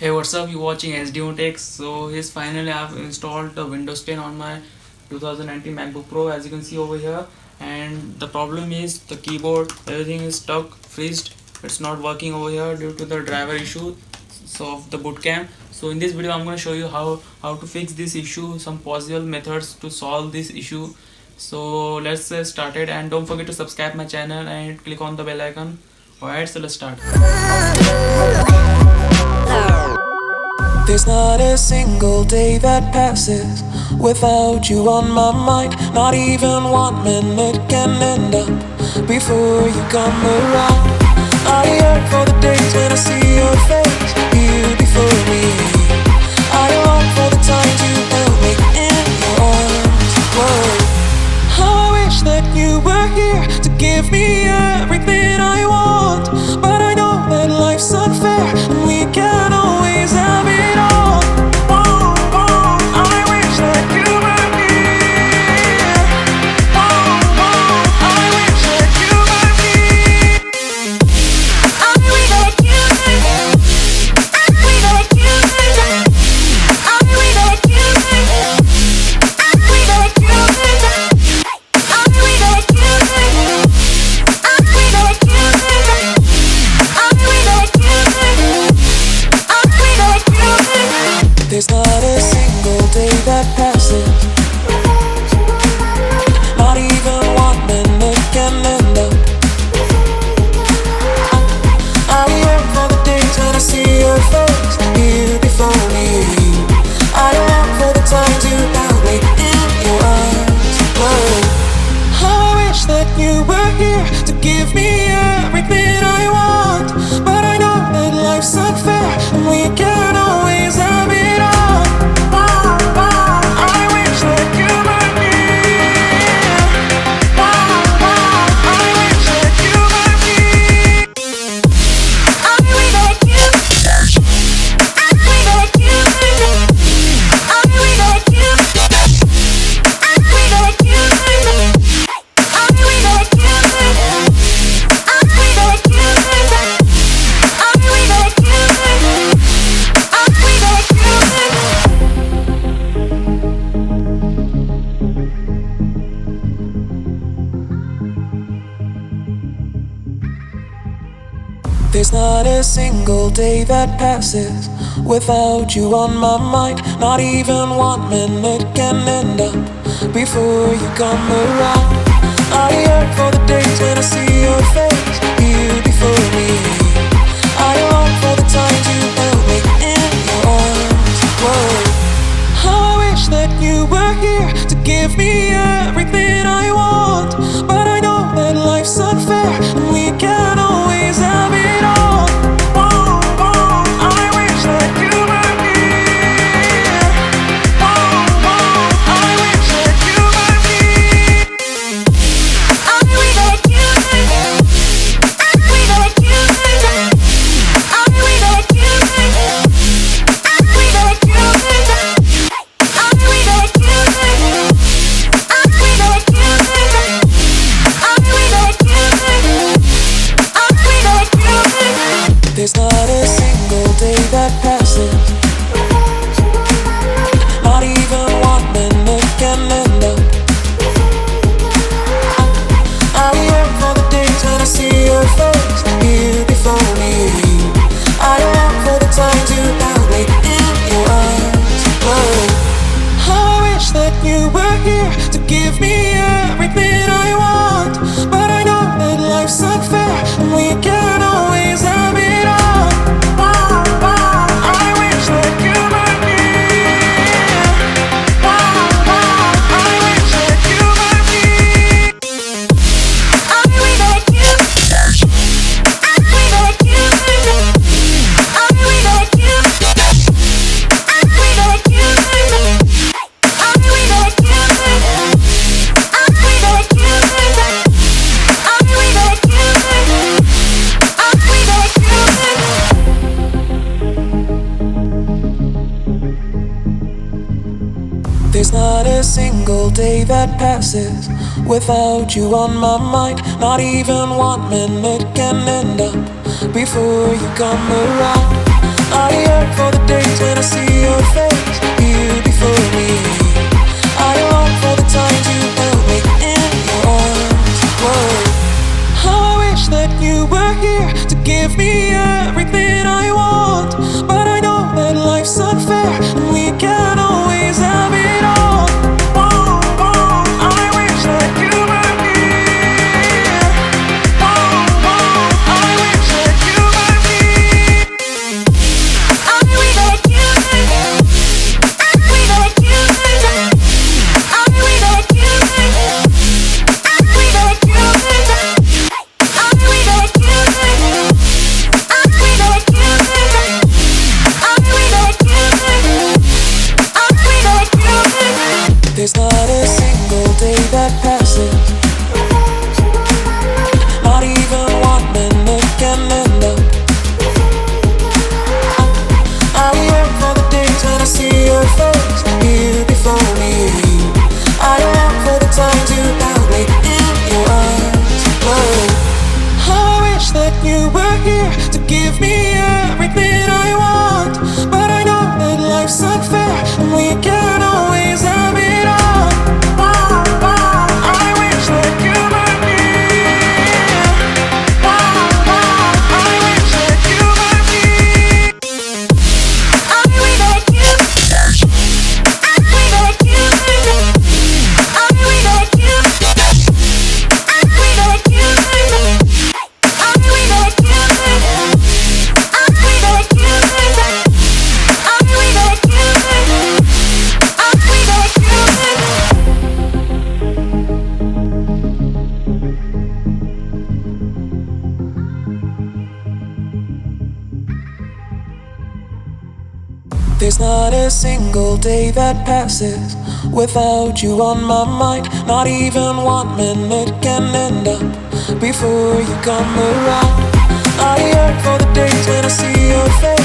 Hey, what's up? You watching SDMOTech? So here's finally I've installed the Windows 10 on my 2019 MacBook Pro, as you can see over here. And the problem is the keyboard, everything is stuck, freezed. It's not working over here due to the driver issue of the bootcamp. So in this video I'm going to show you how to fix this issue, some possible methods to solve this issue. So let's get started, and don't forget to subscribe my channel and click on the bell icon. Alright, so let's start. There's not a single day that passes without you on my mind. Not even 1 minute can end up before you come around. I yearn for the days when I see your face here before me. I long for the times you held me in your arms. Whoa. How I wish that you were here to give me everything I want, but I know that life's unfair and we can't always have it. There's not a single day that passes, not even 1 minute can end up. I yearn for the days when I see your face here before me. I long for the times you held me in your arms. Whoa. How I wish that you were here to give me everything I want, but I know that life's unfair and we can't always have it. There's not a single day that passes without you on my mind. Not even 1 minute can end up before you come around. I yearn for the days when I see your face here before me. I long for the times you held me in your arms. Whoa. How I wish that you were here to give me everything I want, but I know that life's unfair and we can't always have it. There's not a single day that passes, not even 1 minute can end up. I yearn for the days when I see your face here before me. I long for the times you held me in your arms. Whoa. How I wish that you were here to give me everything I want, but I know that life's unfair and we can't always have it. There's not a single day that passes without you on my mind. Not even 1 minute can end up before you come around. I yearn for the days when I see your face here before me. I long for the times you held me in your arms. Whoa. How I wish that you were here to give me everything I want, but I know that life's unfair and we can't always have it all. Whoa, whoa, I wish that you were here. Whoa, whoa, I wish that you were here. I wish that you were here. I wish that you were here. I wish that you were here. I wish that you were here. I wish that you were here. I wish that you were here. I wish that you were here. I wish that you were here. There's not a single day that passes, not even 1 minute can end up. I yearn for the days when I see your face here before me. I long for the times you held me in your arms. Whoa. How I wish that you were here to give me everything I want, but I know that life's unfair and we can't always have it all. Whoa, whoa, I wish that you were here. Whoa, whoa, I wish that you were here. I wish that you. I wish that you. I wish that you. I wish that you. I wish that you. I wish that you. I wish that you. I wish that you. There's not a single day that passes without you on my mind. Not even 1 minute can end up before you come around. I yearn for the days when I see your face